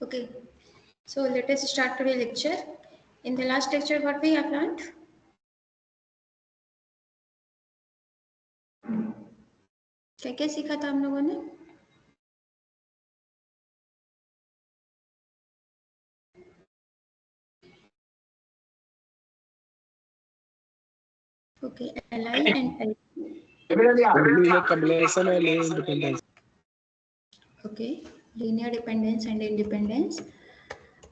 Okay, so let us start today's lecture. In the last lecture, what we have learned? क्या क्या सीखा था हम लोगों ने? Okay, Li and L. Linear combination or linear independence. Okay, linear dependence and independence.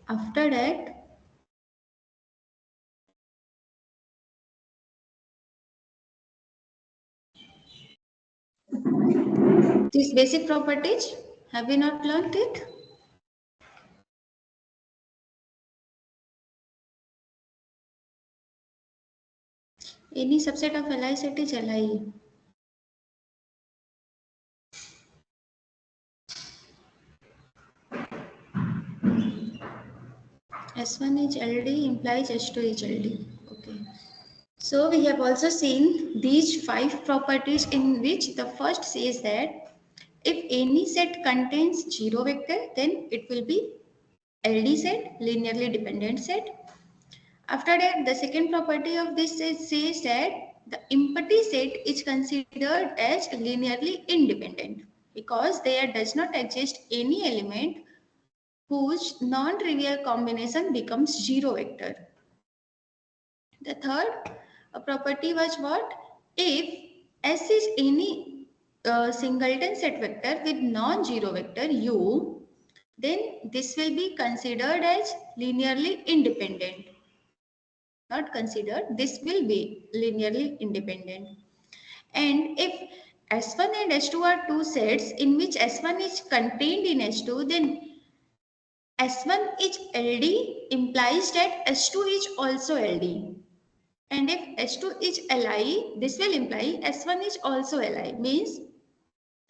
After that, these basic properties, have we not learned it? Any subset of Li set is Li. S1 is LD implies S2 is LD. Okay. So we have also seen these 5 properties in which the first says that if any set contains 0 vector, then it will be LD set, linearly dependent set. After that, the second property of this set says that the empty set is considered as linearly independent because there does not exist any element whose non-trivial combination becomes 0 vector. The third property was what? If S is any singleton set vector with non-zero vector u, then this will be considered as linearly independent. Not considered, this will be linearly independent. And if S1 and S2 are two sets in which S1 is contained in S2, then S1 is LD implies that S2 is also LD. And if S2 is Li, this will imply S1 is also Li. Means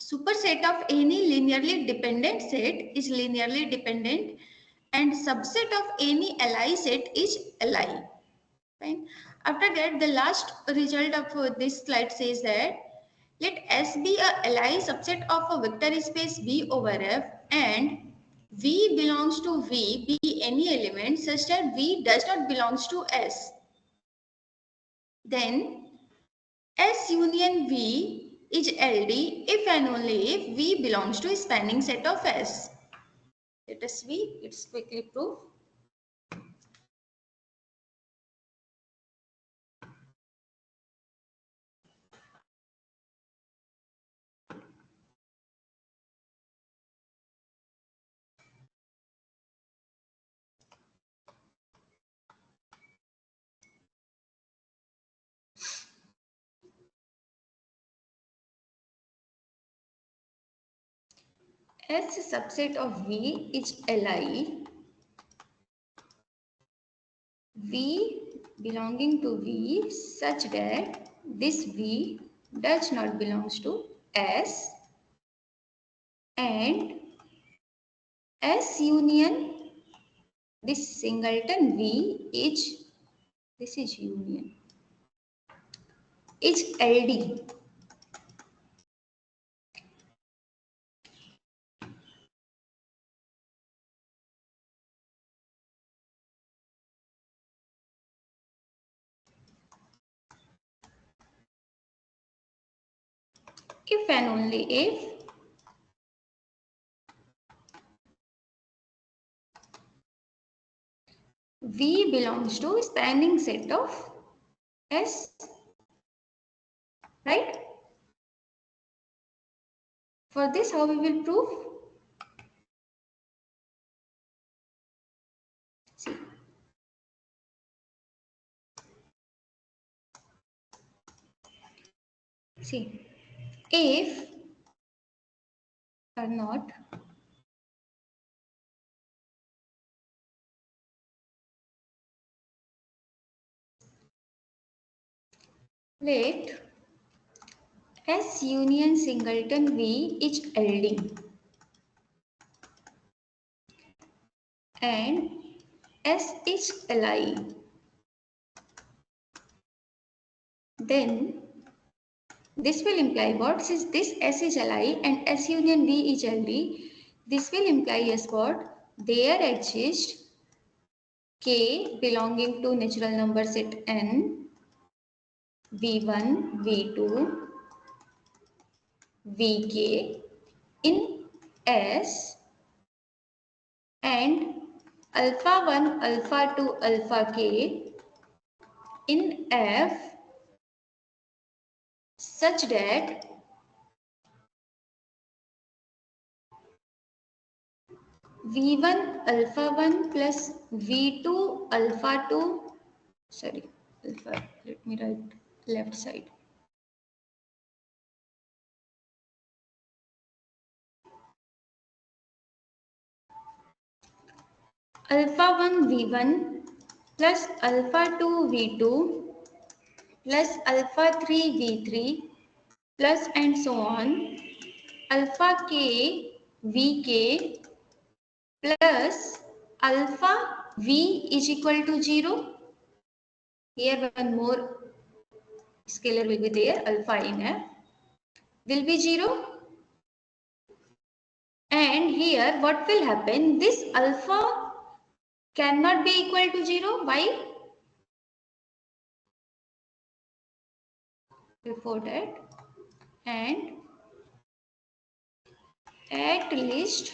superset of any linearly dependent set is linearly dependent and subset of any Li set is Li. Fine. After that, the last result of this slide says that let S be a Li subset of a vector space V over F and V belongs to V be any element such that V does not belongs to S. Then S union V is LD if and only if V belongs to a spanning set of S. Let us see, it's quickly proof. S subset of V is Li. V belonging to V such that this V does not belongs to S and S union this singleton V is this is union is LD. If and only if V belongs to spanning set of S, right? For this, how we will prove? See. See, if or not, let S union singleton V is LD and S is Li. Then this will imply what? Since this S is Li and S union V is LD, this will imply as what? there exists K belonging to natural number set N, V1, V2, Vk in S and alpha 1, alpha 2, alpha k in F such that V1 alpha 1 plus V2 alpha 2, sorry, alpha, let me write left side. Alpha 1 V1 plus alpha 2 V2 plus alpha 3 V3 plus and so on, alpha k Vk plus alpha V is equal to 0. Here one more scalar will be there, alpha in F will be 0. And here what will happen? This alpha cannot be equal to 0. Why? Before that, and at least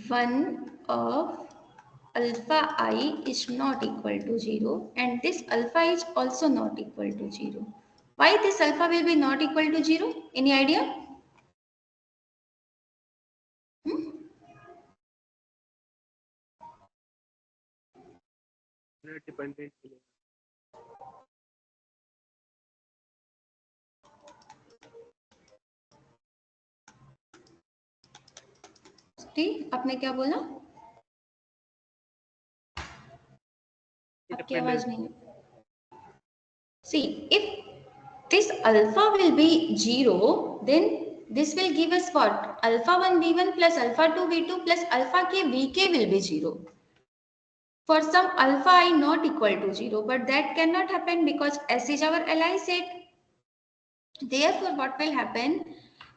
one of alpha I is not equal to 0 and this alpha is also not equal to 0. Why this alpha will be not equal to 0? Any idea? Hmm? Dependent. ठीक, आपने क्या बोला? आपकी आवाज नहीं. See, if this alpha will be 0, then this will give us what? Alpha 1 V1 plus alpha 2 V2 plus alpha k Vk will be 0. For some alpha I not equal to 0, but that cannot happen because S is our Li set. Therefore, what will happen?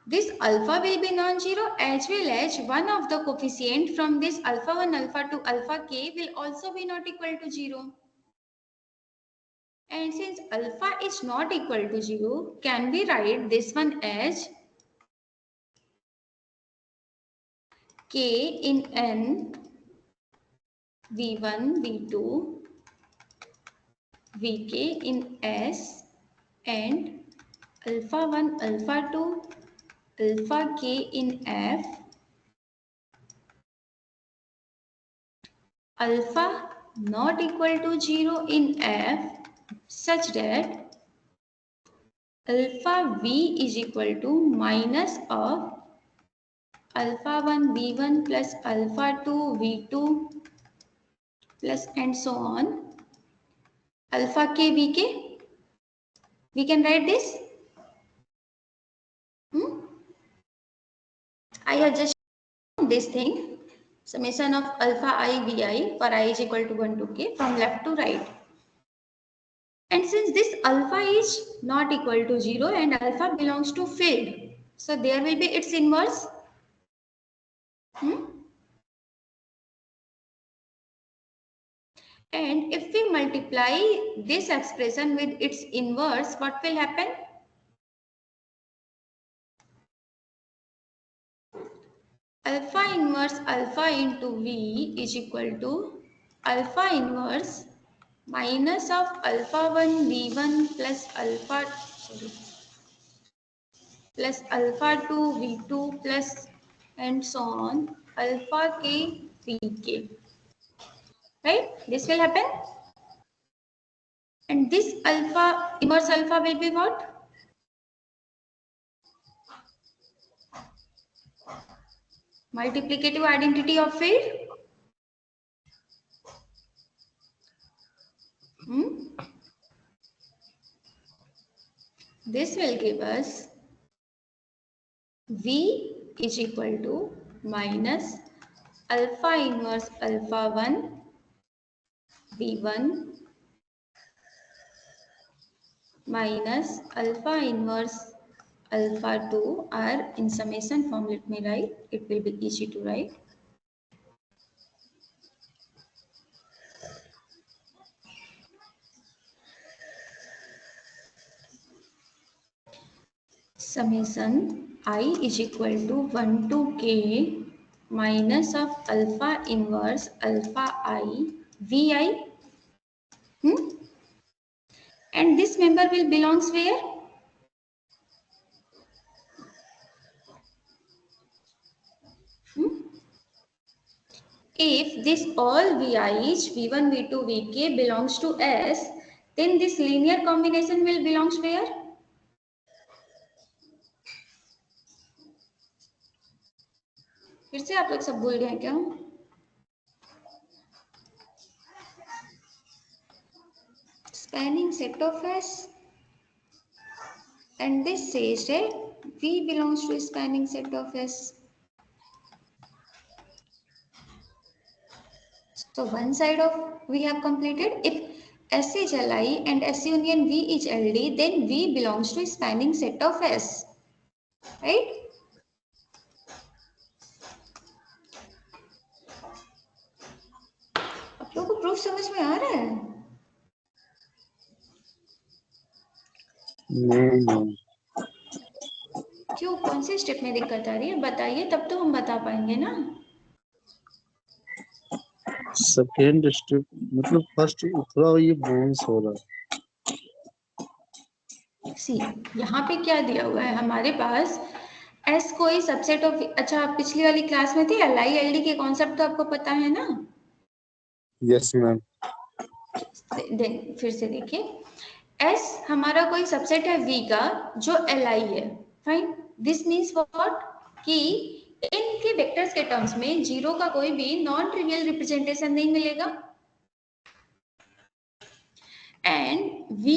This alpha will be non-zero as well as one of the coefficient from this alpha 1, alpha 2, alpha k will also be not equal to 0. And since alpha is not equal to 0, can we write this one as k in n v1, v2, vk in s and alpha 1, alpha 2, alpha k in f, alpha not equal to 0 in f such that alpha v is equal to minus of alpha 1 v1 plus alpha 2 v2 plus and so on alpha k vk. We can write this. I have just shown this thing, summation of alpha I vi for I is equal to 1 to k from left to right. And since this alpha is not equal to 0 and alpha belongs to field, so there will be its inverse. And if we multiply this expression with its inverse, what will happen? Alpha inverse alpha into V is equal to alpha inverse minus of alpha 1 V1 plus alpha plus alpha 2 V2 plus and so on alpha k Vk. Right? This will happen. And this alpha inverse alpha will be what? Multiplicative identity of field. This will give us V is equal to minus alpha inverse alpha 1 V1 minus alpha inverse alpha 2 are in summation form. Let me write. It will be easy to write. Summation I is equal to 1 to k minus of alpha inverse alpha I vi. Hmm? And this member will belongs where? Hmm? If this all vi's v1 v2 vk belongs to S, then this linear combination will belongs where? फिर से आप लोग सब भूल गए क्या? Spanning set of S, and this says that V belongs to a spanning set of S. So one side of we have completed. If S is Li and S union V is LD, then V belongs to a spanning set of S, right? आप लोगों को proof समझ में आ रहा है? नहीं, क्यों, कौन से स्टेप में दिक्कत आ रही है बताइए, तब तो हम बता पाएंगे ना. सेकेंड स्टेप मतलब फर्स्ट थोड़ा ये बाउंस हो रहा है. सी यहाँ पे क्या दिया हुआ है हमारे पास, एस कोई सबसेट ऑफ, अच्छा आप पिछली वाली क्लास में थे, एल आई एल डी के कॉन्सेप्ट तो आपको पता है ना. Yes ma'am. फिर से देखिए, एस हमारा कोई सबसेट है वी का जो एल आई है. फाइन, दिस मीन्स व्हाट कि इनके वेक्टर्स के टर्म्स में जीरो का कोई भी नॉन ट्रिवियल रिप्रेजेंटेशन नहीं मिलेगा. And V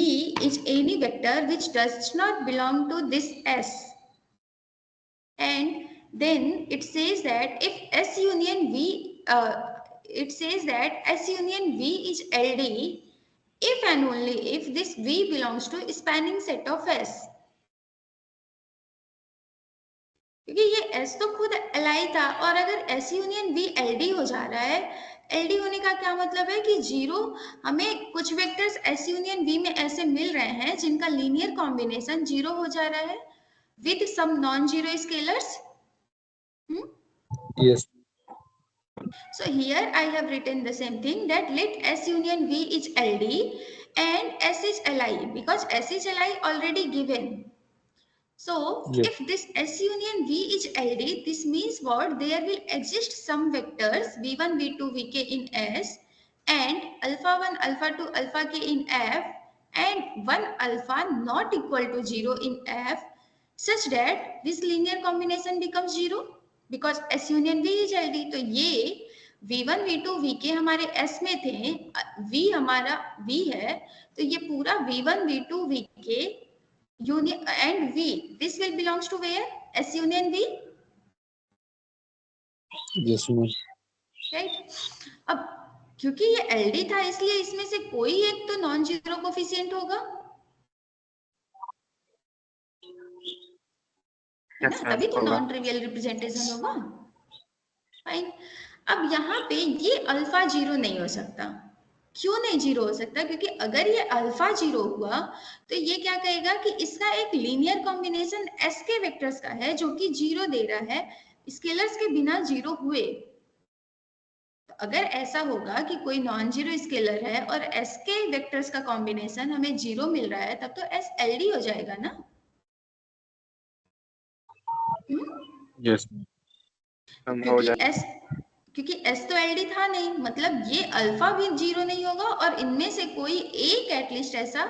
is any vector which does not belong to this S. And then it says that if S union V, it says that S union V is LD if and only if this V belongs to spanning set of S. क्योंकि ये S तो खुद Li था, और अगर S union V LD हो जा रहा है, LD होने का क्या मतलब है कि जीरो, हमें कुछ वेक्टर्स S यूनियन V में ऐसे मिल रहे हैं जिनका लीनियर कॉम्बिनेशन जीरो हो जा रहा है with some non-zero scalars. Yes. So here I have written the same thing, that let S union V is LD and S is Li, because S is Li already given. So yes. if this S union V is LD, this means what? There will exist some vectors V1, V2, Vk in S, and alpha 1, alpha 2, alpha k in F, and 1 alpha not equal to 0 in F, such that this linear combination becomes 0, because S union V is LD. तो ये V1, V2, Vk हमारे S में थे, V हमारा V है, तो ये पूरा V1, V2, Vk union and V, this will belongs to where? S union V, yes ma'am. right? अब क्योंकि ये LD था इसलिए इसमें से कोई एक तो नॉन जीरो कोफिशिएंट होगा, है ना, तभी तो नॉन ट्रिवियल रिप्रेजेंटेशन होगा. फाइन, अब यहाँ पे ये अल्फा जीरो नहीं हो सकता. क्यों नहीं जीरो हो सकता? क्योंकि अगर ये अल्फा जीरो हुआ तो ये क्या कहेगा कि इसका एक लीनियर कॉम्बिनेशन एस के वेक्टर्स का है जो कि जीरो दे रहा है स्केलर्स के बिना जीरो हुए. तो अगर ऐसा होगा कि कोई नॉन जीरो स्केलर है और एस के वेक्टर्स का कॉम्बिनेशन हमें जीरो मिल रहा है, तब तो एस एलडी हो जाएगा ना. यस. क्योंकि एस तो एलडी था नहीं, मतलब ये अल्फा भी जीरो नहीं होगा, और इनमें से कोई एक एटलीस्ट ऐसा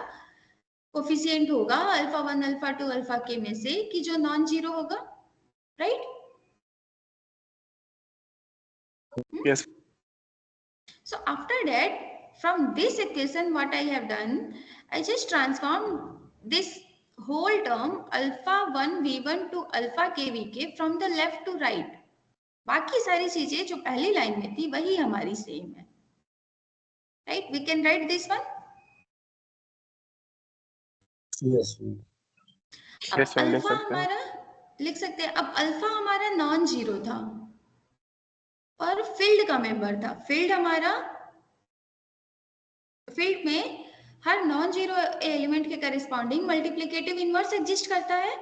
कोफिशिएंट होगा अल्फा 1, अल्फा 2, अल्फा के में से कि जो नॉन जीरो होगा, right? Yes. So after that, from this equation what I have done, I just transform this whole term alpha 1 v1 to alpha k vk from the left to right. बाकी सारी चीजें जो पहली line में थी वही हमारी सेम है, right? We can write this one. Yes. अब अल्फा हमारा लिख सकते हैं, अब अल्फा हमारा नॉन जीरो था और फील्ड का मेंबर था। फील्ड हमारा, फील्ड में हर नॉन जीरो एलिमेंट के करस्पॉन्डिंग मल्टीप्लिकेटिव इनवर्स एग्जिस्ट करता है,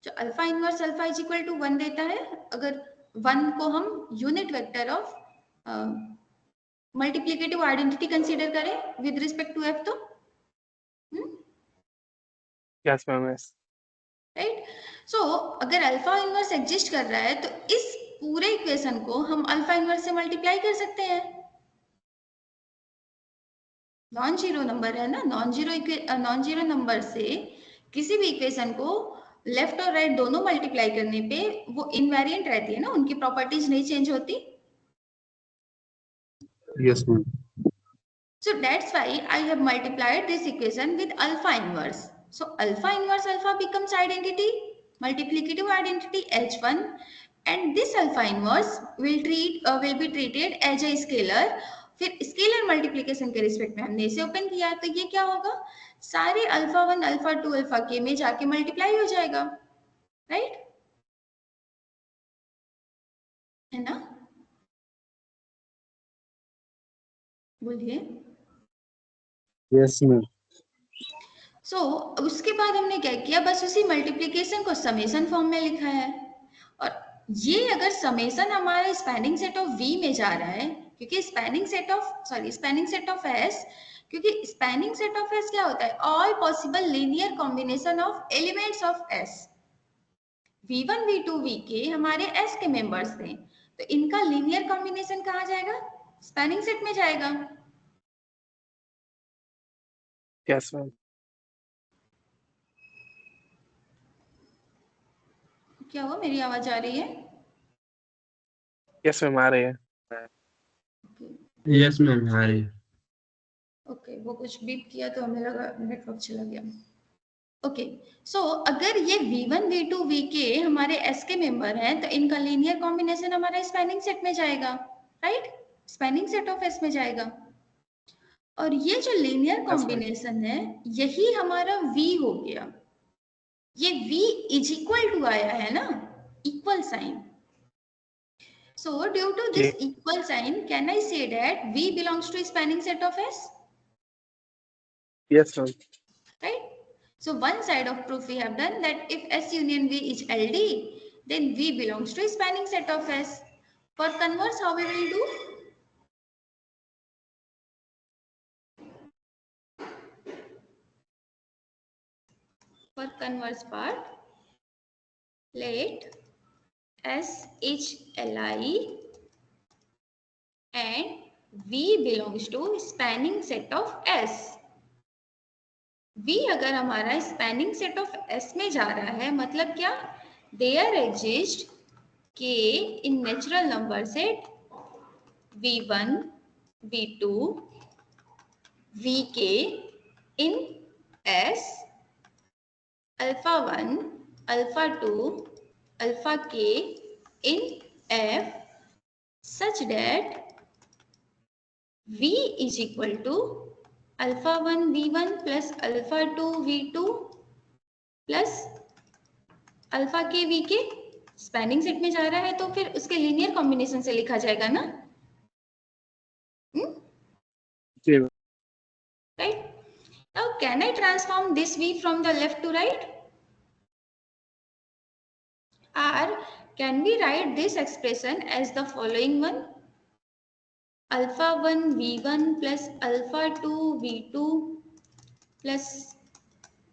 जो alpha inverse alpha is equal to 1 देता है। अगर 1 को हम unit vector of multiplicative identity consider करें विद रिस्पेक्ट टू एफ, तो yes ma'am, yes. Right. So अगर अल्फा इनवर्स एग्जिस्ट कर रहा है तो इस पूरे इक्वेशन को हम अल्फा इनवर्स से मल्टीप्लाई कर सकते हैं। नॉन जीरो नंबर है ना, नॉन जीरो नंबर से किसी भी इक्वेशन को लेफ्ट और राइट दोनों मल्टीप्लाई करने पे वो इनवेरिएंट रहती है ना, उनकी प्रॉपर्टीज नहीं चेंज होती। Yes, ma'am. So that's why I have multiplied this equation with alpha inverse. So alpha inverse alpha becomes identity, multiplicative identity H1, and this alpha inverse will be treated as a scalar. फिर scalar multiplication के respect में हमने इसे open किया तो ये क्या होगा, सारे अल्फा 1 अल्फा 2 अल्फा के में जाके मल्टीप्लाई हो जाएगा, राइट, है ना, बोलिए। Yes, ma'am. सो उसके बाद हमने क्या किया, बस उसी मल्टीप्लिकेशन को समेशन फॉर्म में लिखा है। और ये अगर समेशन हमारा स्पैनिंग सेट ऑफ वी में जा रहा है, क्योंकि स्पैनिंग सेट ऑफ एस, क्योंकि स्पैनिंग सेट ऑफ एस क्या होता है, all possible linear combination of elements of S. v1 v2 vk हमारे एस के मेंबर्स थे, तो इनका लीनियर कॉम्बिनेशन कहाँ जाएगा, स्पैनिंग सेट में जाएगा। Yes ma'am. क्या हुआ, मेरी आवाज आ रही है? यस मैम, आ रही है। Yes, ma'am. आ रही है। ओके, वो कुछ बीप किया तो हमें लगा नेटवर्क चला गया। ओके, सो अगर ये v1 v2 vk हमारे s के मेंबर हैं तो इनका लीनियर कॉम्बिनेशन हमारा स्पैनिंग सेट में जाएगा, right, spanning set of s में जाएगा। और ये जो लीनियर कॉम्बिनेशन है यही हमारा v हो गया। ये v इज इक्वल टू आया है ना, equal sign. So due to this equal sign can I say that v belongs to spanning set of s, yes ma'am. right? So one side of proof we have done that if S union V is LD, then V belongs to a spanning set of S. For converse, how we will do? For converse part, let S is Li and V belongs to spanning set of S. V अगर हमारा spanning set of S में जा रहा है, मतलब क्या, there exist K in natural number set V1, V2, Vk in S, alpha 1, alpha 2, alpha k in F, such that V is equal to alpha 1 V1 plus alpha 2 V2 plus alpha k Vk। Spanning set में जा रहा है तो फिर उसके linear combination से लिखा जाएगा ना, right? Now can I transform this V from the left to right? Or can we write this expression as the following one? Alpha 1 V1 plus alpha 2 V2 plus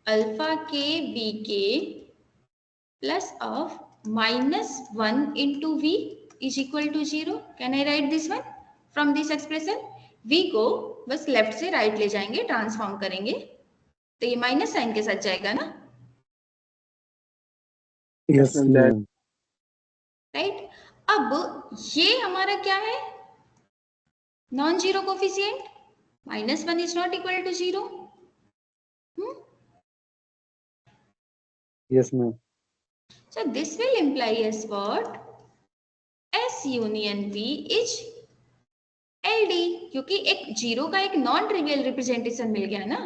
alpha k Vk plus of minus 1 into V is equal to 0. Can I write this one from this expression? V को बस left से right ले जाएंगे, transform करेंगे तो ये minus sign के साथ जाएगा ना, Yes, ma'am. राइट। अब ये हमारा क्या है, non zero coefficient, -1 is not equal to 0. Yes, ma'am. So this will imply as what? S union V is LD, क्योंकि एक जीरो का एक नॉन ट्रिवियल रिप्रेजेंटेशन मिल गया ना।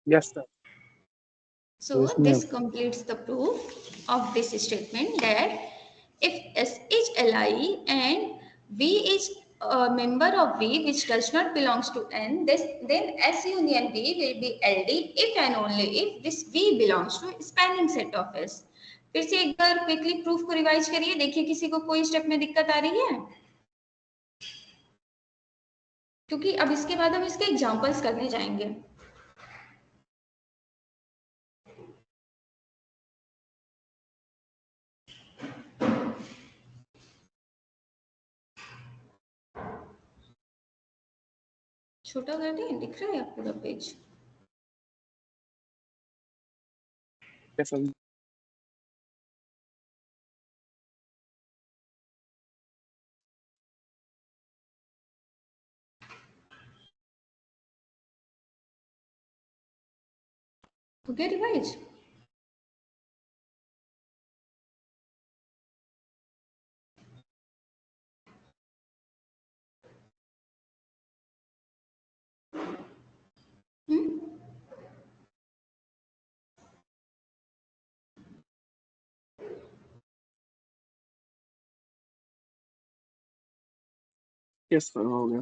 Yes, sir. तो So इसमें this completes the proof of this statement that if S is Li and V is a member of V which does not belongs to N, then S union V will be LD if and only if this V belongs to spanning set of S. फिर से एक बार quickly proof को revise करिए, देखिए किसी को कोई step में दिक्कत आ रही है, क्योंकि अब इसके बाद हम इसके एग्जांपल्स करने जाएंगे. छोटा कर दें, दिख रहा है आपको पूरा पेज? Yes, sir. हो गया रिवाइज? Yes, sir, हो गया.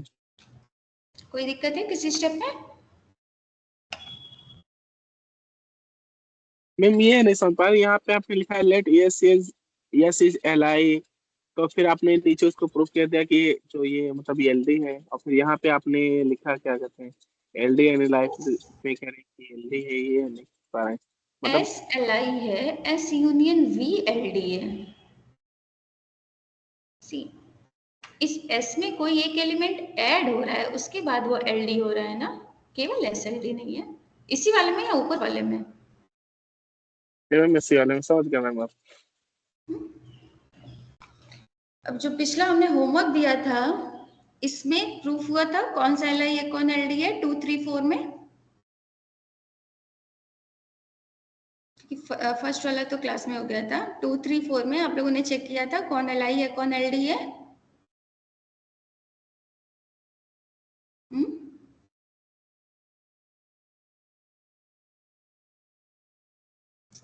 कोई दिक्कत है किसी स्टेप में? मैम ये नहीं समझ पा रही, यहाँ पे आपने लिखा है let S is L I, तो फिर आपने नीचे उसको प्रूफ कर दिया कि जो ये मतलब ये एल डी है, और फिर यहाँ पे आपने लिखा क्या कहते हैं एल डी एंड लाइफ में कह रहे हैं कि एल डी है, ये नहीं पा रहे हैं मतलब. एस एल आई है, S union V L D है. सी, इस एस में कोई एक एलिमेंट ऐड हो रहा है, उसके बाद वो एल डी हो रहा है ना, केवल एस एल डी नहीं है. इसी वाले में या ऊपर वाले में? मैम इसी वाले में समझ गया मैम आप. अब जो पिछला हमने होमवर्क दिया था, इसमें प्रूफ हुआ था कौन सा एल आई है कौन एल डी है 2, 3, 4 में. फर्स्ट वाला तो क्लास में हो गया था. 2, 3, 4 में आप लोगों ने चेक किया था कौन एल आई है कौन एल डी है.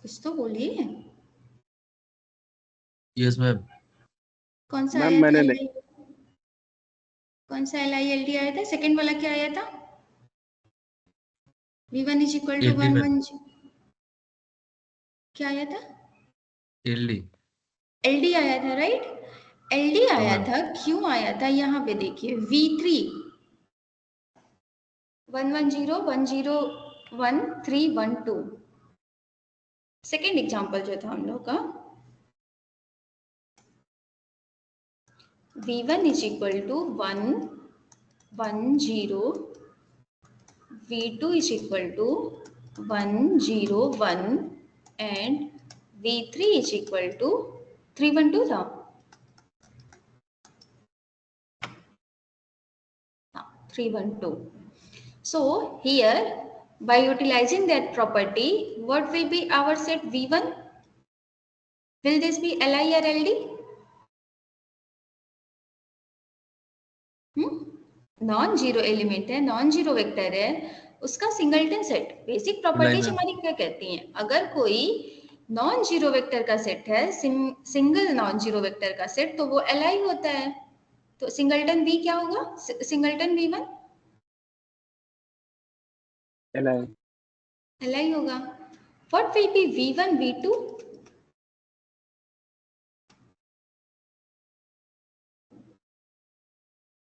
कुछ तो बोलिए. Yes ma'am. कौन सा मैम आया था मैंने एल नहीं. आई? कौन सा एल आई एल डी आया था? सेकंड वाला क्या आया था? v1 is equal to LD one ma'am. One. क्या आया था? एलडी. एल डी आया था, राइट. एल डी हाँ आया मैम. था, क्यों आया था? यहाँ पे देखिए v3 110 101 312. सेकेंड एग्जाम्पल जो था हम लोग का, v1 is equal to 110, v2 is equal to 101 and v3 is equal to 312 था. हाँ, 312. So here by utilizing that property, what will be our set v1? Will this be li or ld? Non zero element है, non zero vector है, उसका singleton set. Basic properties ma'am. हमारी क्या कहती हैं? अगर कोई नॉन जीरो वेक्टर का सेट है, सिंगल नॉन जीरो वेक्टर का सेट, तो वो एल होता है. तो सिंगलटन बी क्या होगा? Singleton B one L I. L होगा. What will be V one V two?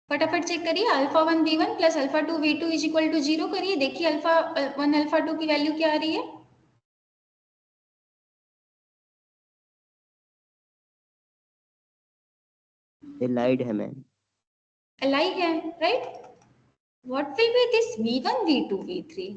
फटाफट चेक करिए. Alpha one V one plus alpha two V two is equal to 0 करिए. देखिए अल्फा वन अल्फा टू की value क्या आ रही है? एलाइड है मैम. एल है, right. What will be this V one V two V three?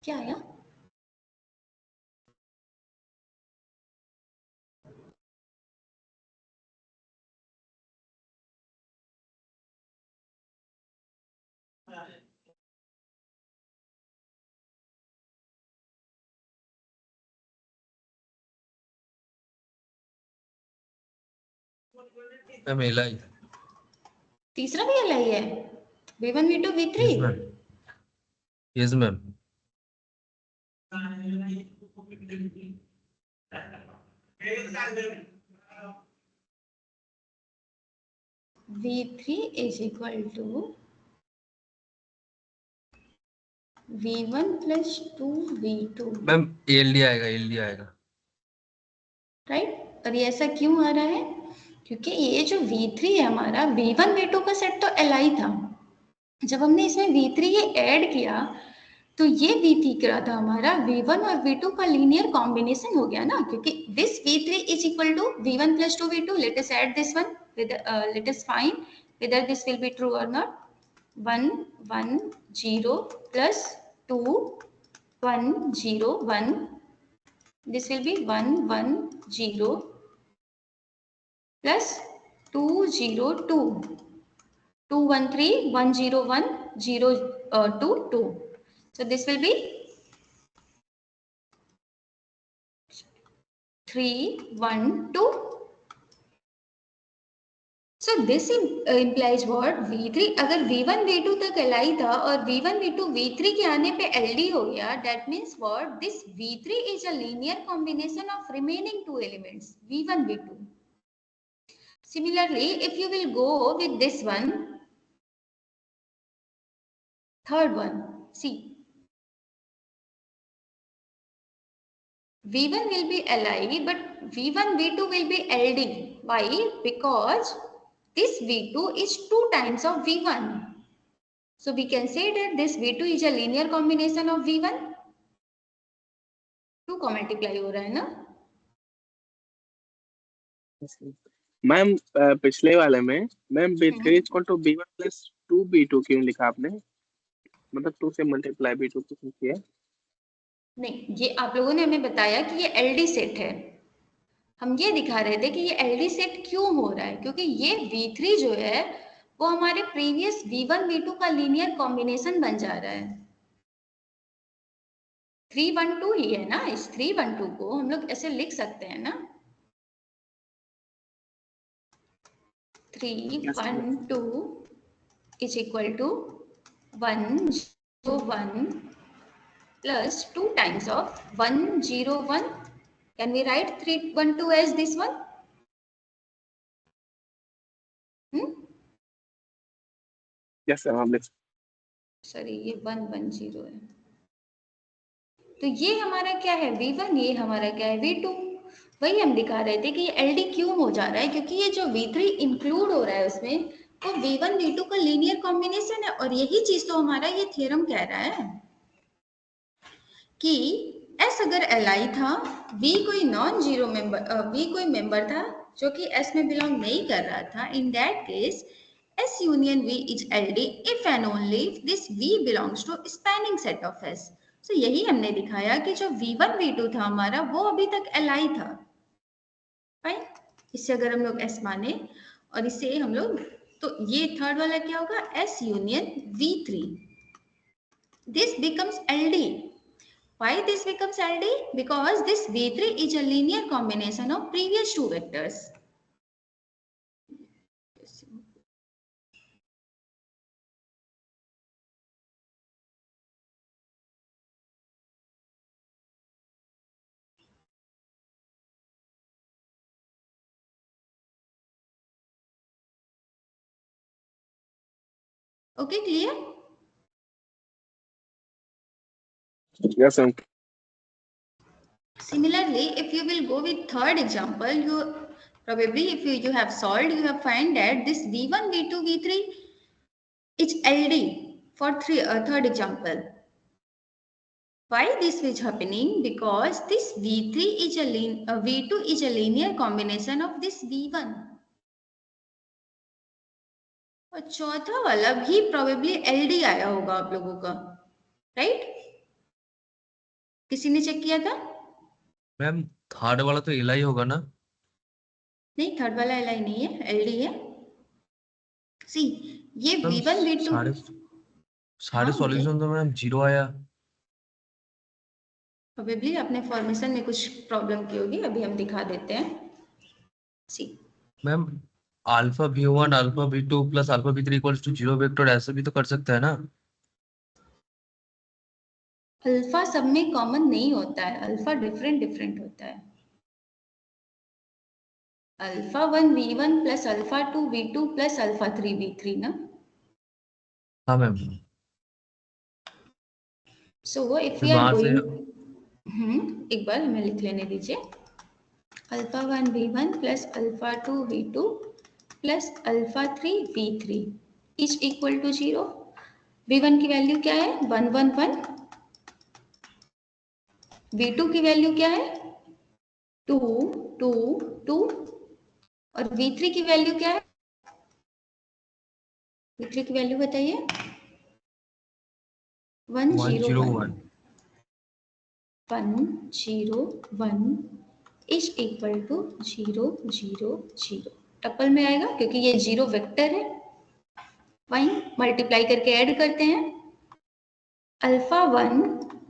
क्या आया? Ma'am LI. तीसरा भी एल आई है, V1 V2 V3। Yes ma'am. Yes ma'am. V3 is equal to V1 plus 2V2, ma'am LD आएगा, LD आएगा। Right. और ये ऐसा क्यों आ रहा है? क्योंकि ये जो V3 है हमारा, V1 V2 का सेट तो Li था, जब हमने इसमें V3 ये ऐड किया तो ये V3 क्या था हमारा, V1 और V2 का लीनियर कॉम्बिनेशन हो गया ना, क्योंकि this V3 is equal to V1 plus 2V2. Let us add this one with let us find whether this will be true or not. 1 1 0 plus 2 1 0 1. This will be 1 1 0 plus 2 0 2. 2 1 3 1 0 1 0 2 2. So this will be 3 1 2. So this implies what? V3 अगर V1 V2 तक Li था और V1 V2 V3 के आने पे LD हो गया, that means what? This V3 is a linear combination of remaining two elements, V1 V2. Similarly, if you will go with this one, third one, see, V1 will be Li, but V1 V2 will be LD. Why? Because this V2 is 2 times of V1. So we can say that this V2 is a linear combination of V1. 2 को multiply हो रहा है ना? Ma'am पिछले वाले में ma'am B3 equal to B1 plus 2B2 क्यों लिखा आपने? मतलब 2 से मल्टीप्लाई B2 क्यों किया? नहीं, ये आप लोगों ने हमें बताया कि ये LD सेट है। हम ये दिखा रहे थे कि ये LD सेट क्यों हो रहा है, क्योंकि ये V3 जो है वो हमारे प्रीवियस V1 V2 का लीनियर कॉम्बिनेशन बन जा रहा है। 312 ही है ना, इस 312 को हम लोग ऐसे लिख सकते हैं ना, 312 is equal to 101 plus 2 times of 101. Can we write 312 as this one? Yes, sir. Sorry, ये 110 है, तो ये हमारा क्या है V1, ये हमारा क्या है V2। वही हम दिखा रहे थे कि ये LD क्यों हो जा रहा है, क्योंकि ये जो V3 इंक्लूड हो रहा है उसमें वो V1 V2 का लीनियर कॉम्बिनेशन है। और यही चीज तो हमारा ये थ्योरम कह रहा है कि S अगर Li था, V कोई नॉन जीरो मेंबर, V कोई मेंबर था जो कि S में बिलोंग नहीं कर रहा था, in that case S union V is LD if and only if this V belongs to spanning set of S. So यही हमने दिखाया कि जो V1 V2 था हमारा वो अभी तक Li था, फाइन। इससे अगर हम लोग S माने और इससे हम लोग, तो ये थर्ड वाला क्या होगा, S union V3, this becomes LD. Why this becomes LD? Because this V3 is a linear combination of previous two vectors. Okay, clear? Yes, sir. Similarly, if you will go with third example, you probably, if you have solved, you have find that this V1, V2, V3 is LD for third example. Why this is happening? Because this V3 is a V2 is a linear combination of this V1. और चौथा वाला भी probably LD आया होगा आप लोगों का, right? किसी ने चेक किया था? मैम थर्ड वाला तो एल आई होगा ना? नहीं, थर्ड वाला एल आई नहीं है, एल डी है। सी, ये मैम V1 V2। सारे हाँ सारे बताइए। सॉल्यूशन तो मैम 0 आया। प्रोबेबली आपने फॉर्मेशन में कुछ प्रॉब्लम की होगी, अभी हम दिखा देते हैं। See, ma'am alpha V1 alpha V2 plus alpha V3 equals to 0 vector, ऐसे भी तो कर सकते हैं ना? अल्फा सब में कॉमन नहीं होता है, अल्फा डिफरेंट डिफरेंट होता है। Alpha 1 V1 plus alpha 2 V2 plus alpha 3 V3 ना। हाँ मैम। सो इफ फिर वी आर वहां से गोइंग, एक बार हमें लिख लेने दीजिए। Alpha 1 V1 plus alpha 2 V2 plus alpha 3 V3 is equal to 0। V1 की वैल्यू क्या है? 1 1 1। V2 की वैल्यू क्या है? 2 2 2। और V3 की वैल्यू क्या है? V3 की वैल्यू बताइए। 1 0 1। 101। 1 0 1 इज इक्वल टू 0 0 0। टपल में आएगा क्योंकि ये 0 वेक्टर है। वहीं मल्टीप्लाई करके ऐड करते हैं। Alpha 1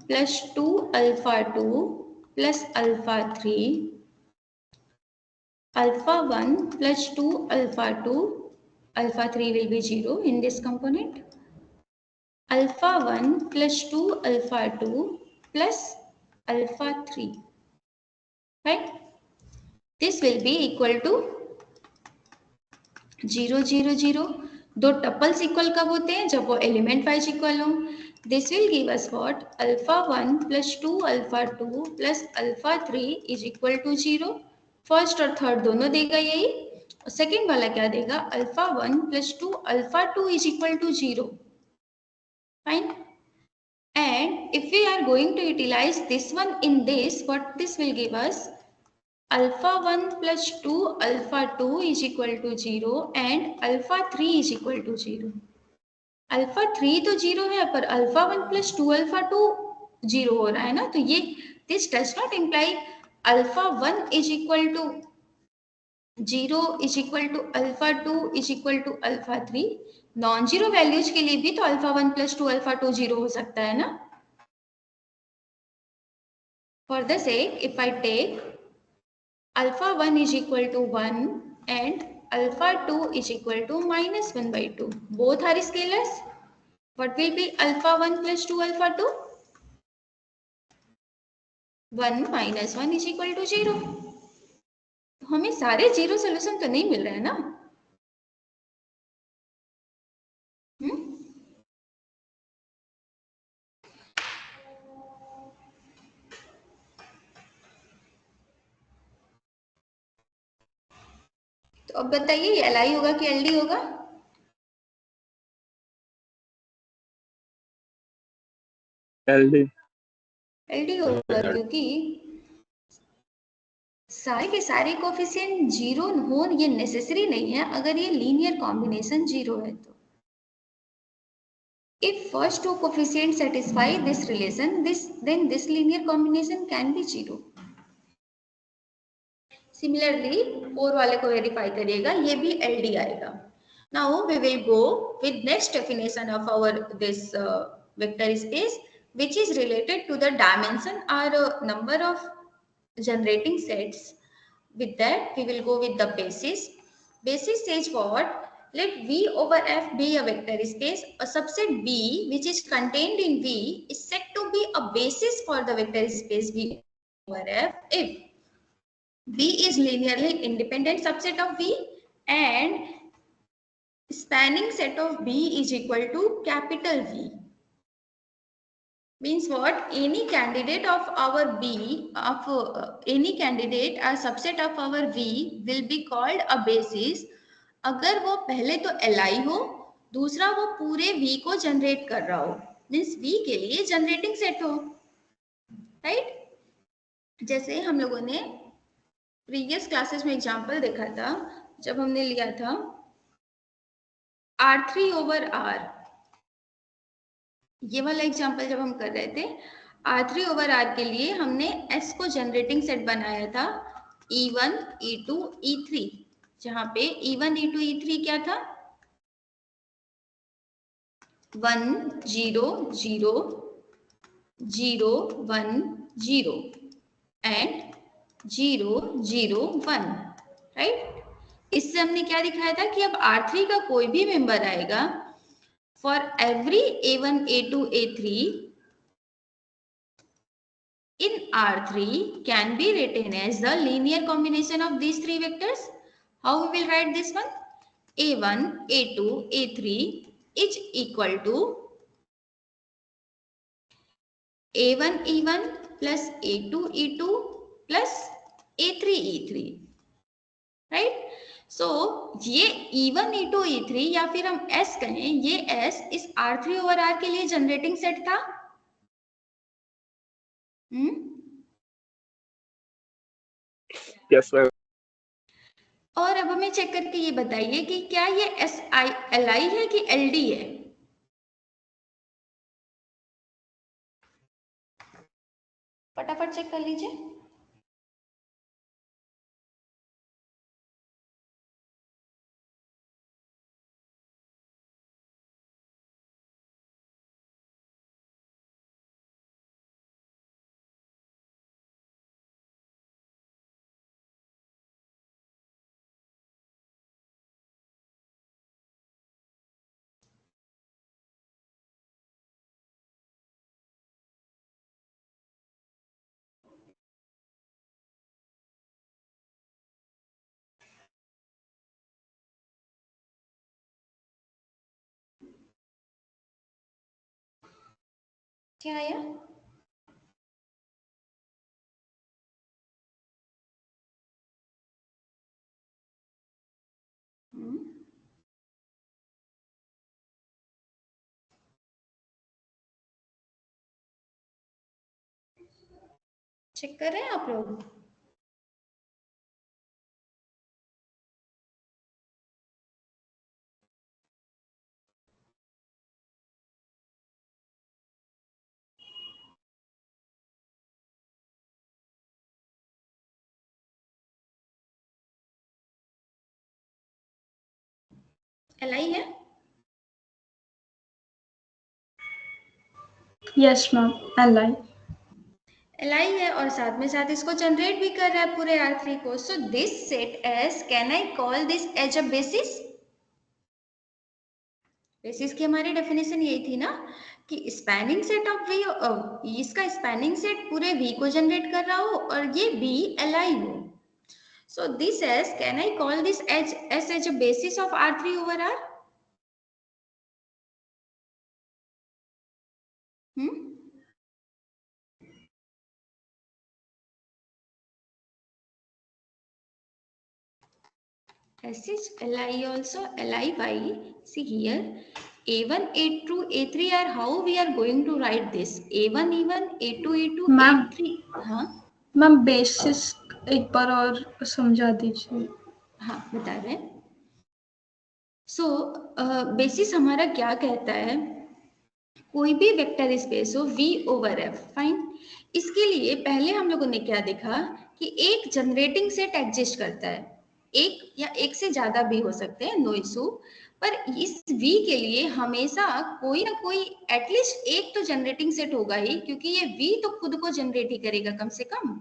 plus 2 alpha 2 plus alpha 3। Alpha 1 plus 2 alpha 2, alpha 3 will be 0 in this component. Alpha 1 plus 2 alpha 2 plus alpha 3, right? This will be equal to 0 0 0। दो टपल्स इक्वल कब होते हैं? जब वो एलिमेंट वाइज इक्वल हो। This will give us what? Alpha 1 plus 2 alpha 2 plus alpha 3 is equal to 0। First और third दोनों देगा यही। सेकेंड वाला क्या देगा? Alpha 1 plus 2 alpha 2 is equal to 0। Fine. And if we are going to utilize this one in this, what this will give us? Alpha 1 plus 2 alpha 2 is equal to 0 and alpha 3 is equal to 0। Alpha 3 तो 0 है पर alpha 1 plus 2 alpha 2 0 हो रहा है ना, तो ये this does not imply alpha 1 is equal to 0 is equal to alpha 2 is equal to alpha 3। Non zero values के लिए भी तो अल्फा 1 प्लस 2 अल्फा 2 0 हो सकता है ना। For the sake, if I take alpha 1 is equal to 1 and alpha 2 is equal to minus 1 by 2. Both are scalars. What will be alpha 1 plus 2 alpha 2? 1 minus 1 is equal to 0. हमें सारे zero solution तो नहीं मिल रहे हैं ना। तो अब बताइए ये एल आई होगा कि एल डी होगा? LD। एल डी होगा क्योंकि सारे के सारे कोफिशिएंट जीरो हो ये नेसेसरी नहीं है अगर ये लीनियर कॉम्बिनेशन जीरो है तो। If first two coefficients satisfy this relation, then this linear combination can be zero. Similarly, 4 वाले को वेरीफाई करिएगा, ये भी LD आएगा. Now we will go with next definition of our this vector space, which is related to the dimension or number of generating sets. With that, we will go with the basis. Basis says what? Let V over F be a vector space. A subset B which is contained in V is said to be a basis for the vector space V over F if V is linearly independent subset of V and spanning set of B is equal to capital V. Means what? Any candidate of our B, any candidate, a subset of our V will be called a basis अगर वो पहले तो Li हो, दूसरा वो पूरे V को generate कर रहा हो, मीन्स V के लिए जनरेटिंग सेट हो, राइट? जैसे हम लोगों ने प्रीवियस क्लासेस में एग्जांपल देखा था जब हमने लिया था R3 over R, ये वाला एग्जांपल जब हम कर रहे थे R3 ओवर R के लिए हमने S को जनरेटिंग सेट बनाया था E1, E2, E3, जहां पे E1, E2, E3 क्या था 1 0 0 0 1 0 एंड 0 0 1, राइट। इससे हमने क्या दिखाया था कि अब R3 का कोई भी मेंबर आएगा for every A1, A2, A3 in R3 can be written as the linear combination of these three vectors. How we will write this one? A1, A2, A3 is equal to A1, E1 plus A2, E2 plus A3, E3, right. So ये E1, E2, E3 या फिर हम S कहें, ये S इस R3 over R के लिए generating set था। Yes ma'am. और अब हमें चेक करके ये बताइए कि क्या ये SI है कि LD है? फटाफट चेक कर लीजिए। क्या आया? चेक कर रहे हैं आप लोग? LI है? यस मैम, LI है और साथ में साथ इसको जनरेट भी कर रहा है पूरे R3 को। So this set S, can I call this as a basis? Basis की हमारी डेफिनेशन यही थी ना कि स्पैनिंग सेट ऑफ V, इसका स्पैनिंग सेट पूरे V को जनरेट कर रहा हो और ये V LI हो। So this S, can I call this as a basis of R3 over R? S is LI also, LI by, see here, A1, A2, A3 are how we are going to write this. A1, E1, A2, E2, ma'am A3, हाँ ma'am basis एक बार और समझा दीजिए। हाँ बता रहे हैं। सो basis हमारा क्या कहता है, कोई भी वेक्टर स्पेस हो V ओवर F, फाइन। इसके लिए पहले हम लोगों ने क्या देखा कि एक जनरेटिंग सेट एग्जिस्ट करता है, एक या एक से ज्यादा भी हो सकते हैं, नो इशू, पर इस V के लिए हमेशा कोई ना कोई एटलीस्ट एक तो जनरेटिंग सेट होगा ही, क्योंकि ये V तो खुद को जनरेट ही करेगा कम से कम।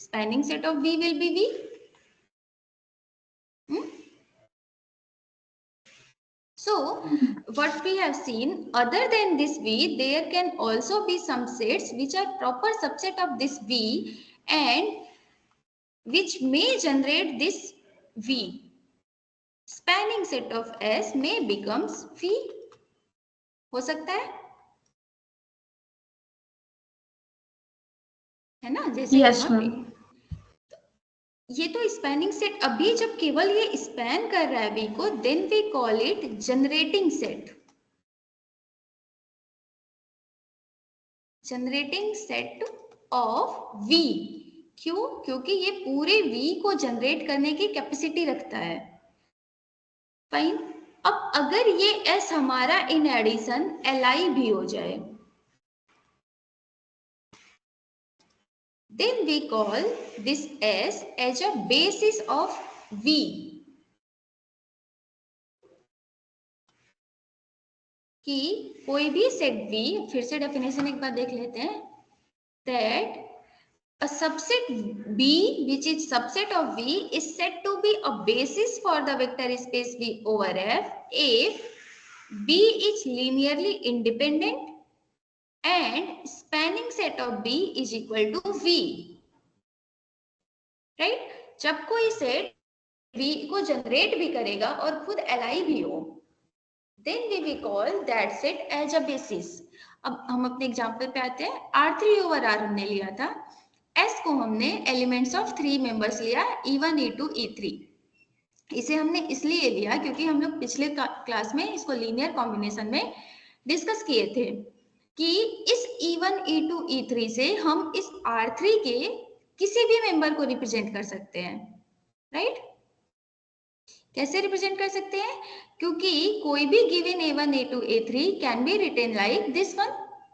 Spanning set of V will be V। So what we have seen, other than this V, there can also be some sets which are proper subset of this V and which may generate this V. Spanning set of S may becomes V. हो सकता है ना, जैसे yes यहाँ पे ma'am. ये तो spanning set, अभी जब केवल ये स्पैन कर रहा है V को, then we call it generating set. Generating set of V। क्यों? क्योंकि ये पूरे V को जनरेट करने की कैपेसिटी रखता है, फाइन। अब अगर ये S हमारा इन एडिशन LI भी हो जाए, then we call this S as a basis of V. कि कोई भी सेट V, फिर से डेफिनेशन एक बार देख लेते हैं, that a subset B which is subset of V is said to be a basis for the vector space V over F if B is linearly independent and spanning set of B is equal to V. Right? जब कोई set V को generate भी करेगा और खुद Li भी हो, then we will call that set as a basis. अब हम अपने एग्जांपल पे आते हैं. R3 over R हमने लिया था. S को हमने एलिमेंट्स ऑफ 3 मेंबर्स लिया, E1, E2, E3. इसे हमने इसलिए लिया क्योंकि हम लोग पिछले क्लास में इसको लीनियर कॉम्बिनेशन में डिस्कस किए थे कि इस E1, E2, E3 से हम इस R3 के किसी भी मेंबर को रिप्रेजेंट कर सकते हैं. राइट? कैसे रिप्रेजेंट कर सकते हैं? क्योंकि कोई भी given A1, A2, A3 can be written like this one,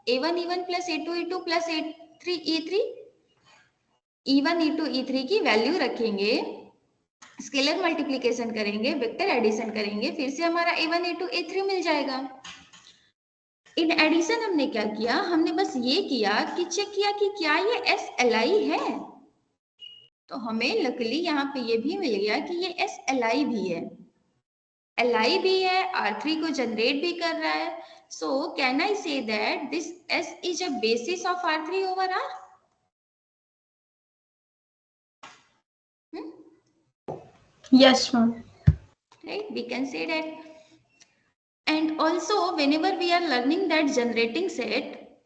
A1, E1 plus A2, E2 plus A3, E3. E1, E2, E3 की वैल्यू रखेंगे, स्केलर मल्टीप्लिकेशन करेंगे, वेक्टर एडिशन करेंगे, फिर से हमारा A1, A2, A3 मिल जाएगा. इन एडिशन हमने क्या किया? हमने बस ये किया कि चेक किया कि क्या ये S Li है. तो हमें लकीली यहाँ पे ये भी मिल गया कि ये S Li भी है. Li भी है, R3 को जनरेट भी कर रहा है. So can I say that this S is a basis of R3 over R? Yes, ma'am. Right? We can say that. And also whenever we are learning that generating set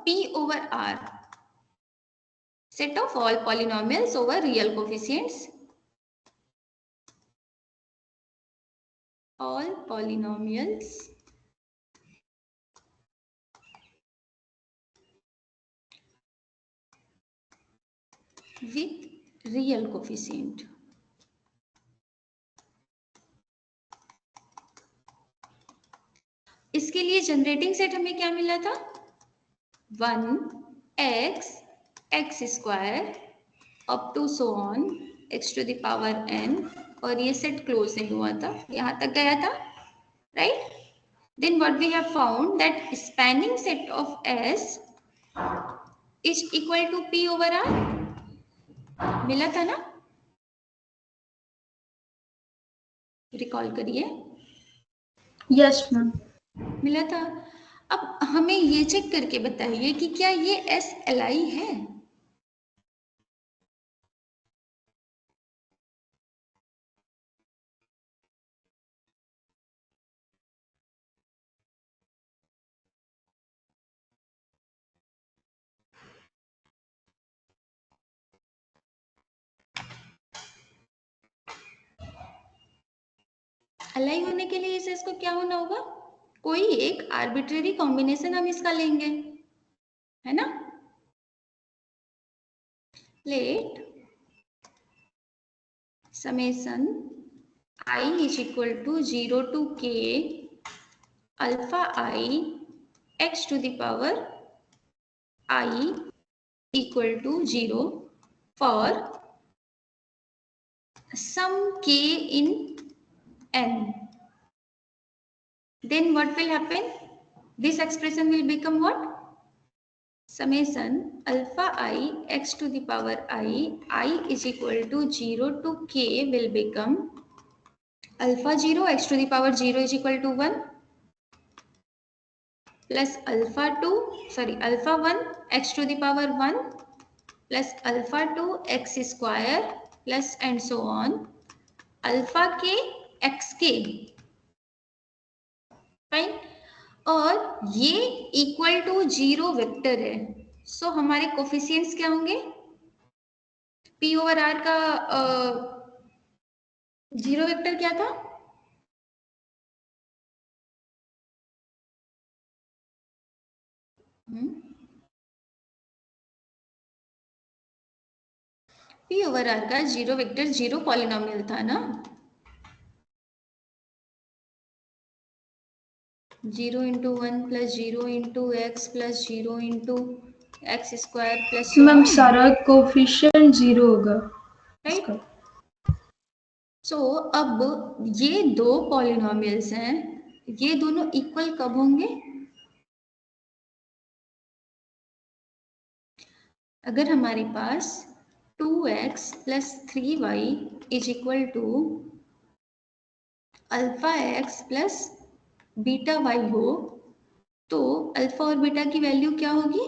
P over R, set of all polynomials over real coefficients, all polynomials with real coefficient. इसके लिए generating set हमें क्या मिला था? 1x x square up to so on x to the power n, और ये set close नहीं हुआ था, यहाँ तक गया था. Right? Then what we have found that spanning set of S is equal to P over R. मिला था ना? रिकॉल करिए. Yes, ma'am. मिला था. अब हमें ये चेक करके बताइए कि क्या ये S Li है? Li होने के लिए इसे इसको क्या होना होगा? कोई एक आर्बिट्रेरी कॉम्बिनेशन हम इसका लेंगे, है ना? Let summation I is equal to 0 to k alpha I x to the power I equal to 0 for some k in n. Then what will happen? This expression will become what? Summation alpha I x to the power I is equal to 0 to k will become alpha 0 x to the power 0 is equal to 1 plus alpha 1 x to the power 1 plus alpha 2 x square plus and so on alpha k x k. Fine. और ये equal to 0 vector है. सो हमारे coefficients क्या होंगे? P over R का 0 vector क्या था? P over R का 0 वेक्टर 0 पॉलिनोमियल था ना? 0 into 1 plus 0 into x plus 0 into x square plus ma'am सारा कोफिशिएंट 0 होगा, राइट। इसका। सो अब ये दो पॉलिनोमियल्स हैं, ये दोनों इक्वल कब होंगे? अगर हमारे पास 2x plus 3y is equal to alpha X plus beta Y हो, तो अल्फा और बीटा की वैल्यू क्या होगी?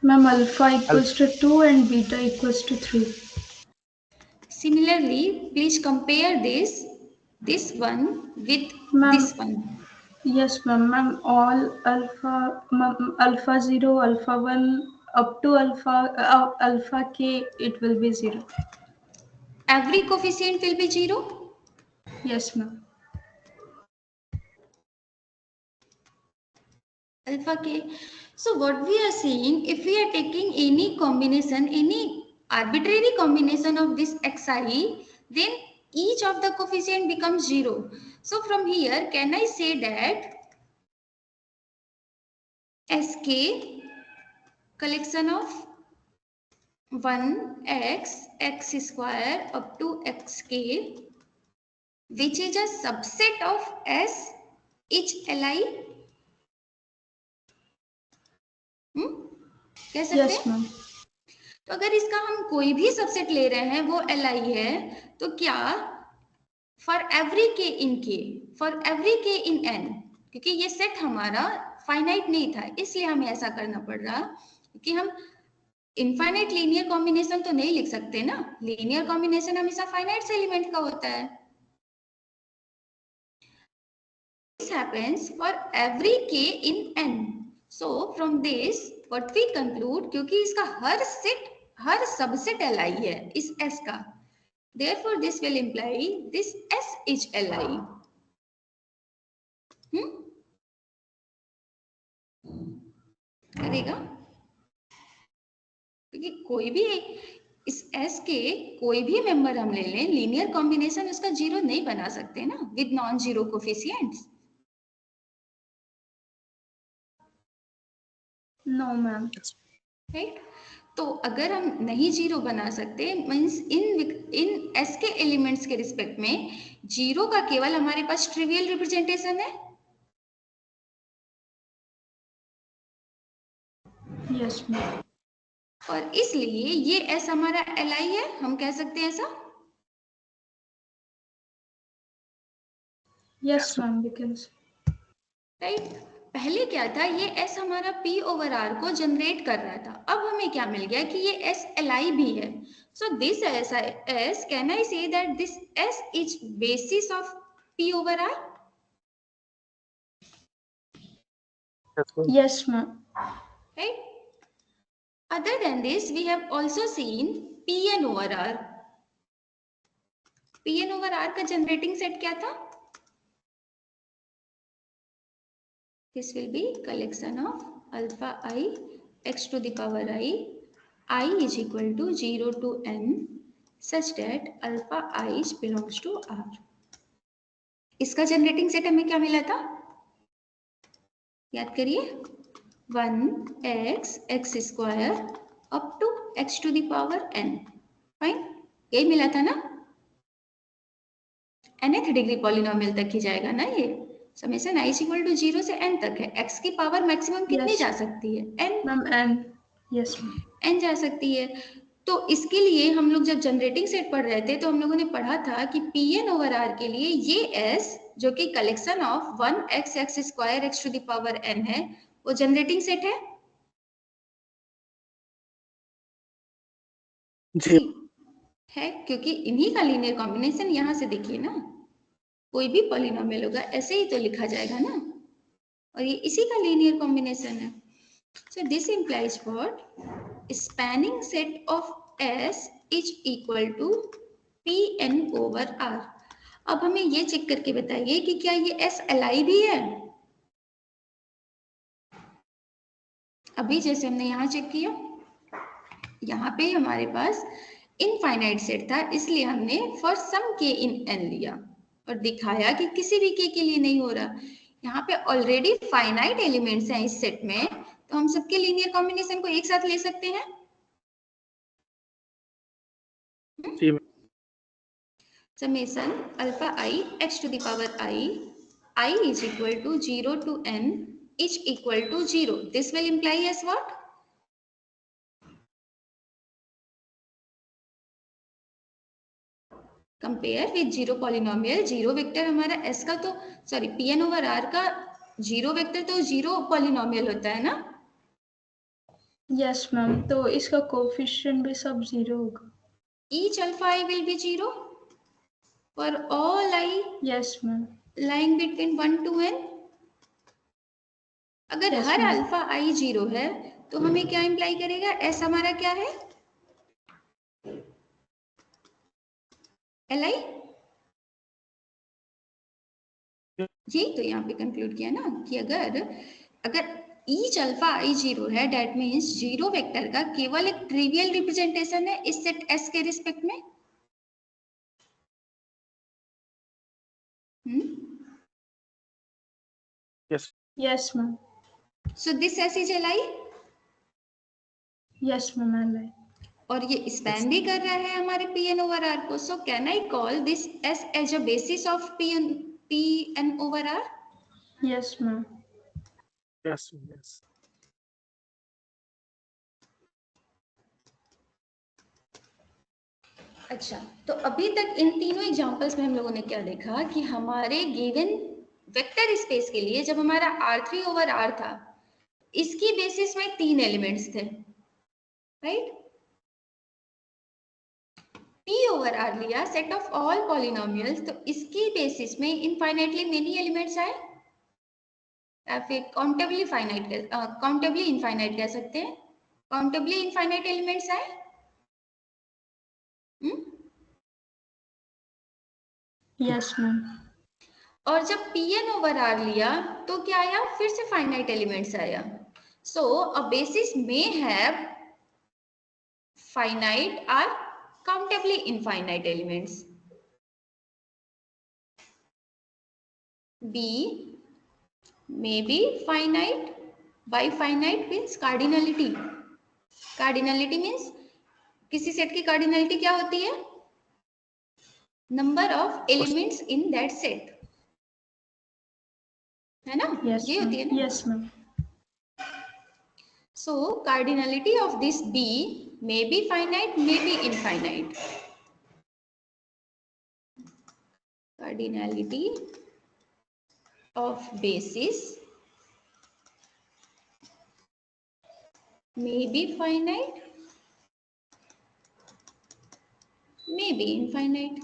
Ma'am alpha equals to 2 and beta equals to 3। Similarly, please compare this one with ma'am this one. Yes ma'am all alpha 0, alpha 1 up to alpha K it will be 0। Every coefficient will be 0. Yes ma'am. Alpha k. So what we are seeing, if we are taking any combination, any arbitrary combination of this xi, then each of the coefficient becomes 0. So from here, can I say that sk collection of 1x square up to xk, which is a subset of s each li? कह सकते yes हैं? Ma'am. तो अगर इसका हम कोई भी subset ले रहे हैं वो li है, तो क्या फॉर एवरी के इन n, क्योंकि ये सेट हमारा फाइनाइट नहीं था इसलिए हमें ऐसा करना पड़ रहा, क्योंकि हम इनफाइनाइट लीनियर कॉम्बिनेशन तो नहीं लिख सकते ना, लीनियर कॉम्बिनेशन हमेशा फाइनाइट से एलिमेंट का होता है। This happens for every k in n. So from this what we conclude, क्योंकि इसका हर सबसेट li है इस s का, therefore this will imply this s is li. करेगा, क्योंकि कोई भी इस s के कोई भी मेंबर हम ले लें, लीनियर कॉम्बिनेशन उसका 0 नहीं बना सकते ना with non zero coefficients. No ma'am. Right, तो अगर हम नहीं 0 बना सकते, मीन्स इन s के एलिमेंट्स के रिस्पेक्ट में 0 का केवल हमारे पास ट्रिवियल रिप्रेजेंटेशन है। Yes ma'am. और इसलिए ये s हमारा li है, हम कह सकते हैं ऐसा। यस मैम बिकॉज़ राइट, पहले क्या था, ये s हमारा p ओवर r को जनरेट कर रहा था, अब हमें क्या मिल गया कि ये s li भी है। So this s, can I say that this s is basis of p over r? Yes ma'am. Right? Other than this, we have also seen Pn over R. Pn over R का generating set क्या था? This will be collection of alpha I x to the power I is equal to 0 to n such that alpha I belongs to R. इसका generating set हमें क्या मिला था? याद करिए, 1x square up to x to the power n. Fine, यही मिला था ना। nth डिग्री पॉलिनोमियल तक ही जाएगा ना ये, समेशन i इक्वल टू 0 से n तक है। x की पावर मैक्सिमम कितनी जा सकती है? n ma'am n। Yes ma'am. n जा सकती है। तो इसके लिए हम लोग जब जनरेटिंग सेट पढ़ रहे थे तो हम लोगों ने पढ़ा था कि Pn ओवर R के लिए ये s जो कि collection of 1x square x to the power n है, वो जनरेटिंग सेट है जी है, क्योंकि इन्हीं का लीनियर कॉम्बिनेशन यहाँ से देखिए ना, कोई भी पॉलिनोमियल होगा ऐसे ही तो लिखा जाएगा ना, और ये इसी का लीनियर कॉम्बिनेशन है। So this implies what, spanning set of S is equal to Pn over R। अब हमें ये चेक करके बताइए कि क्या ये S li भी है? अभी जैसे हमने यहाँ चेक किया, यहाँ पे हमारे पास इनफाइनाइट सेट था, इसलिए हमने for some k in n लिया और दिखाया कि किसी भी k के लिए नहीं हो रहा। यहाँ पे ऑलरेडी फाइनाइट एलिमेंट्स हैं इस सेट में, तो हम सबके लीनियर कॉम्बिनेशन को एक साथ ले सकते हैं। जी ma'am. Summation alpha I x to the power I is equal to 0 to n is equal to 0. This will imply as what? Compare with zero polynomial. Zero vector हमारा s का तो sorry pn over r का zero vector तो zero polynomial होता है ना? Yes ma'am, तो इसका कोफिशिएंट भी सब 0 होगा। Each alpha I will be 0 for all I yes ma'am. lying between 1 to n. अगर Yes, हर ma'am. अल्फा आई 0 है तो हमें क्या इंप्लाई करेगा? एस हमारा क्या है? एल आई जी। तो यहाँ पे कंक्लूड किया ना कि अगर ईच अल्फा आई 0 है, डेट मीन्स जीरो वेक्टर का केवल एक ट्रिवियल रिप्रेजेंटेशन है इस सेट एस के रिस्पेक्ट में। Yes yes ma'am. So this S is L I. Yes ma'am, L I. और ये स्पैन भी कर रहा है हमारे पी एन ओवर आर को। So can I call this S as a basis of P N over R? Yes ma'am. Yes yes. अच्छा, तो अभी तक इन तीनों एग्जांपल्स में हम लोगों ने क्या देखा कि हमारे गिवन वेक्टर स्पेस के लिए जब हमारा R3 ओवर R था, इसकी बेसिस में 3 एलिमेंट्स थे, राइट? P ओवर R लिया, सेट ऑफ ऑल पॉलिनोमियल्स, तो इसकी बेसिस में इनफाइनाइटली मेनी एलिमेंट्स आए या फिर काउंटेबली इनफाइनाइट कह सकते हैं। काउंटेबली इनफाइनाइट एलिमेंट्स आए। Yes ma'am. और जब Pn ओवर R लिया तो क्या आया? फिर से फाइनाइट एलिमेंट्स आया। So a basis may have finite or countably infinite elements. B may be finite. By finite means cardinality. Cardinality means किसी सेट की कार्डिनलिटी क्या होती है? Number of elements in that set, है ना? यस ये होती है मैम। ना? Yes ma'am. So cardinality of this B may be finite, may be infinite. Cardinality of basis may be finite, may be infinite.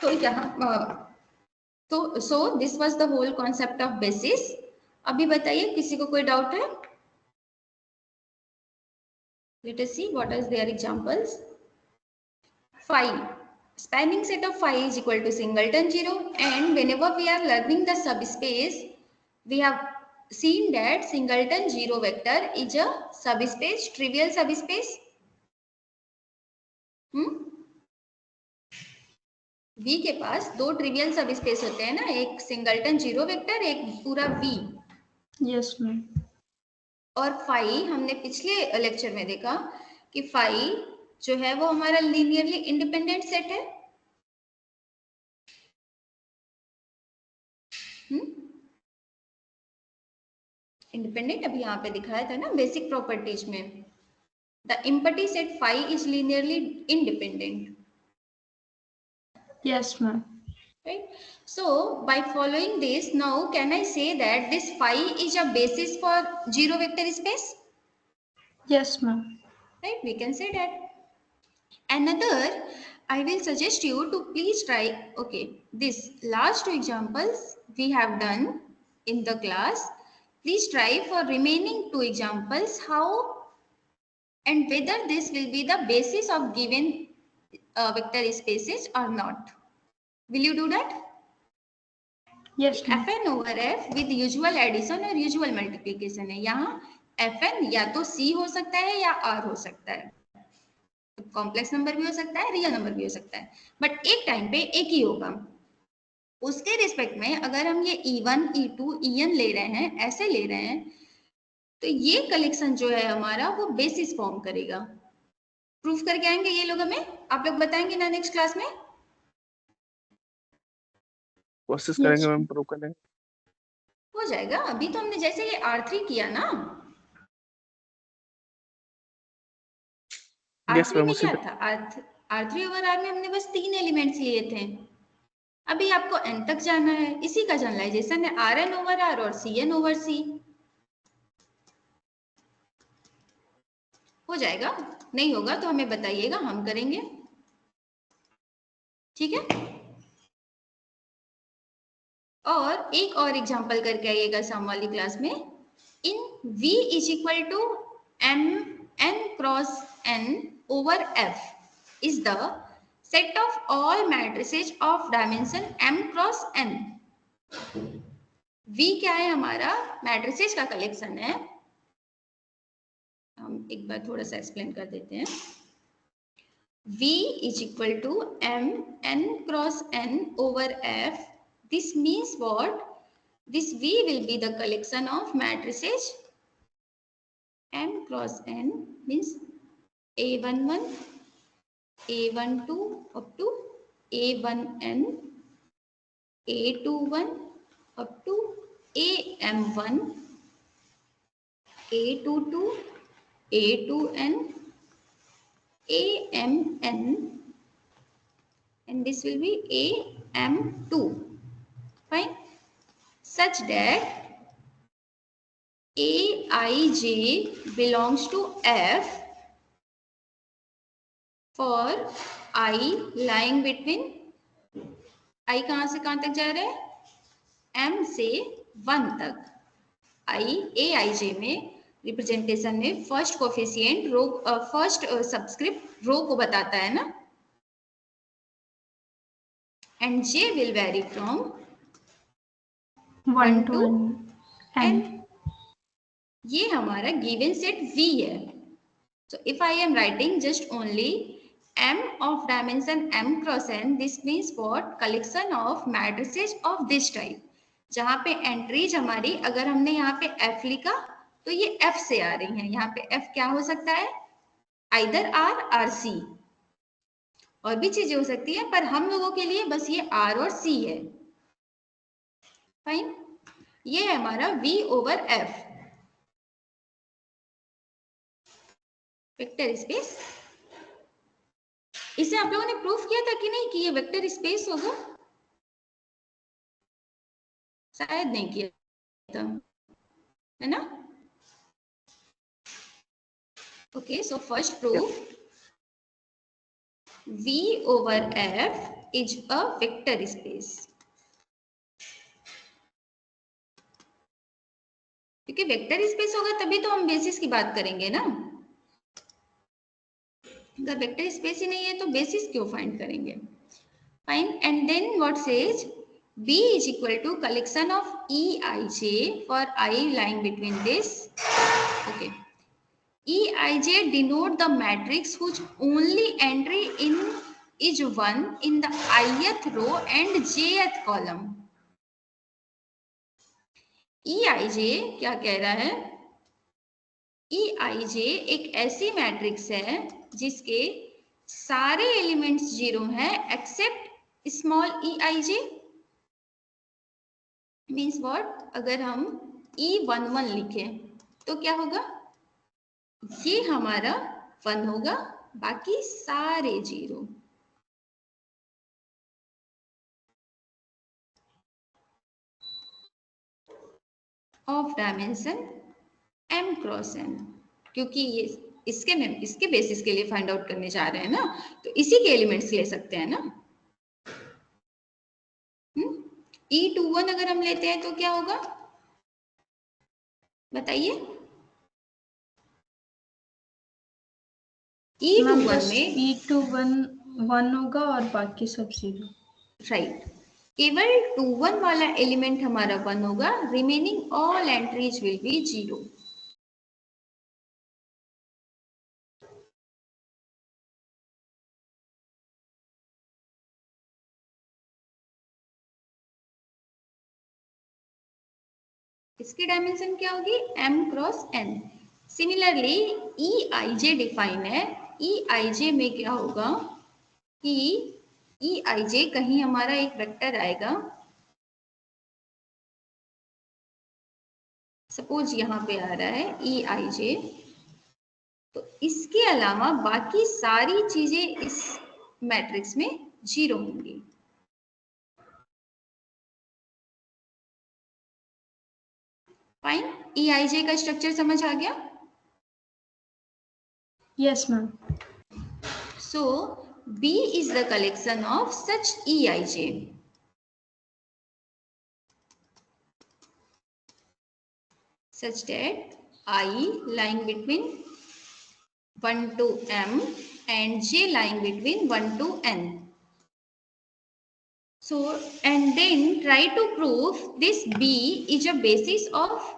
तो यहाँ तो so this was the whole concept of basis. अभी बताइए किसी को कोई doubt है? Let us see what are there examples. Phi, spanning set of phi is equal to singleton 0, and whenever we are learning the subspace, we have seen that singleton 0 vector is a subspace, trivial subspace. V के पास दो trivial subspace होते हैं ना, एक singleton zero vector, एक पूरा V। Yes ma'am. और phi हमने पिछले लेक्चर में देखा कि फाई जो है वो हमारा लीनियरली इंडिपेंडेंट सेट है। इंडिपेंडेंट अभी यहाँ पे दिखाया था ना बेसिक प्रॉपर्टीज में, the empty set phi is linearly independent. Yes ma'am. Right. So by following this, now can I say that this phi is a basis for zero vector space? Yes ma'am. Right, we can say that. Another, I will suggest you to please try, okay, this last two examples we have done in the class. Please try for remaining two examples how and whether this will be the basis of given vector spaces or not. Will you do that? Yes ma'am. Fn over f with usual addition और usual multiplication है। यहाँ Fn या तो C हो सकता है या R हो सकता है। कॉम्प्लेक्स नंबर भी हो सकता है, रियल नंबर भी हो सकता है, बट एक टाइम पे एक ही होगा। उसके रिस्पेक्ट में अगर हम ये E1, E2, En ले रहे हैं, ऐसे ले रहे हैं, तो ये कलेक्शन जो है हमारा वो बेसिस फॉर्म करेगा। प्रूफ करके आएंगे ये लोग, हमें आप लोग बताएंगे ना नेक्स्ट क्लास में। कोशिश करेंगे मैम प्रूव करने। हो जाएगा। अभी तो हमने जैसे ये R3 किया ना, यस R3 मैम में उसी क्या था, R3 ओवर R में हमने बस 3 एलिमेंट्स लिए थे। अभी आपको n तक जाना है, इसी का जनरलाइजेशन है Rn ओवर R और Cn ओवर C। हो जाएगा, नहीं होगा तो हमें बताइएगा, हम करेंगे, ठीक है। और एक और एग्जांपल करके आइएगा शाम वाली क्लास में। In V is equal to n cross n over f is the set of all matrices of dimension m cross n। V क्या है हमारा, मैट्रिसेस का कलेक्शन है। हम एक बार थोड़ा सा एक्सप्लेन कर देते हैं। V is equal to n cross n over f. This means what? This V will be the collection of matrices m cross n, means A11, A12 up to A1n, A21 up to AM1, A22, A2n, AMN, and this will be AM2. Fine. Such that Aij belongs to F for I lying between, I कहाँ से कहाँ तक जा रहे हैं, M से 1 तक। I Aij में रिप्रेजेंटेशन में फर्स्ट कोफिशिएंट रो, फर्स्ट सबस्क्रिप्ट रो को बताता है ना, and J will very from 1 to n। ये हमारा गिवन सेट V है। So if I am writing just only M of dimension m cross n, this means what? Collection of matrices of this type. जहाँ पे entries हमारी, अगर हमने यहाँ पे F लिखा तो ये F से आ रही हैं। यहाँ पे F क्या हो सकता है, आइदर R और C, और भी चीजें हो सकती है, पर हम लोगों के लिए बस ये R और C है। फाइन, ये है हमारा V over F vector space. इसे आप लोगों ने प्रूफ किया था कि नहीं कि ये वेक्टर स्पेस होगा, शायद नहीं किया था, है ना। Okay, so first proof, V over F is a vector space. क्योंकि वेक्टर स्पेस होगा तभी तो हम बेसिस की बात करेंगे ना। अगर वेक्टर स्पेस ही नहीं है तो बेसिस क्यों फाइंड करेंगे। Fine, and then what says, B is equal to collection of Eij for I lying between this. Okay, Eij denote the matrix whose only entry in is 1 in the ith row and jth column. Eij क्या कह रहा है, Eij एक ऐसी matrix है जिसके सारे elements 0 हैं except small eij। Means what, अगर हम E11 लिखें तो क्या होगा, ये हमारा 1 होगा, बाकी सारे 0। Of dimension m cross n, क्योंकि ये इसके बेसिस के लिए फाइंड आउट करने जा रहे हैं ना, तो इसी के एलिमेंट्स ले सकते हैं ना। E21 अगर हम लेते हैं तो क्या होगा, बताइए। E21 में E21 1 होगा और बाकी सब 0। राइट, केवल 21 वाला एलिमेंट हमारा 1 होगा, remaining all entries will be 0। इसकी डायमेंशन क्या होगी? m cross n। Similarly EIJ define है। EIJ में क्या होगा कि EIJ कहीं हमारा एक वेक्टर आएगा, सपोज यहाँ पे आ रहा है EIJ, तो इसके अलावा बाकी सारी चीजें इस मैट्रिक्स में 0 होंगी। फाइन, EIJ का स्ट्रक्चर समझ आ गया? Yes, ma'am. So B is the collection of such EIJ. Such that I lying between 1 to m and j lying between 1 to n. So, and then try to prove this B is a basis of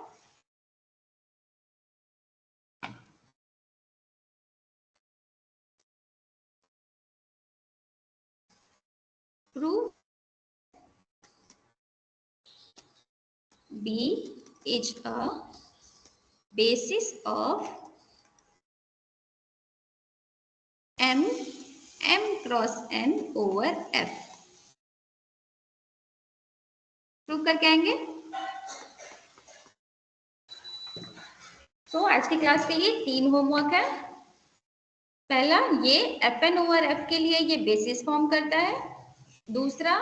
prove B is a basis of m cross n over f. Prove करके आएंगे। तो आज की class के लिए 3 homework है। पहला, ये fn ओवर f के लिए ये बेसिस फॉर्म करता है। दूसरा,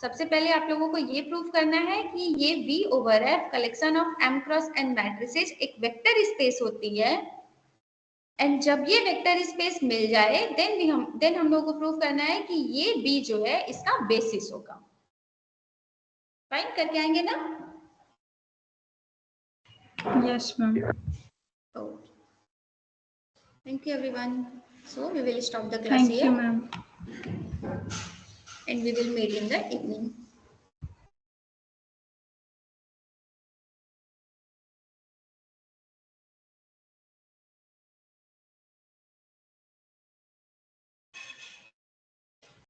सबसे पहले आप लोगों को ये प्रूव करना है कि ये V over F collection of M cross N matrices एक वेक्टर स्पेस होती है, एंड जब ये वेक्टर स्पेस मिल जाए देन हम लोगों को प्रूव करना है कि ये B जो है इसका बेसिस होगा। फाइन, करके आएंगे ना? Yes, ma'am. Okay. Thank you everyone. So we will stop the class Thank here you, ma'am. and we will meet in the evening.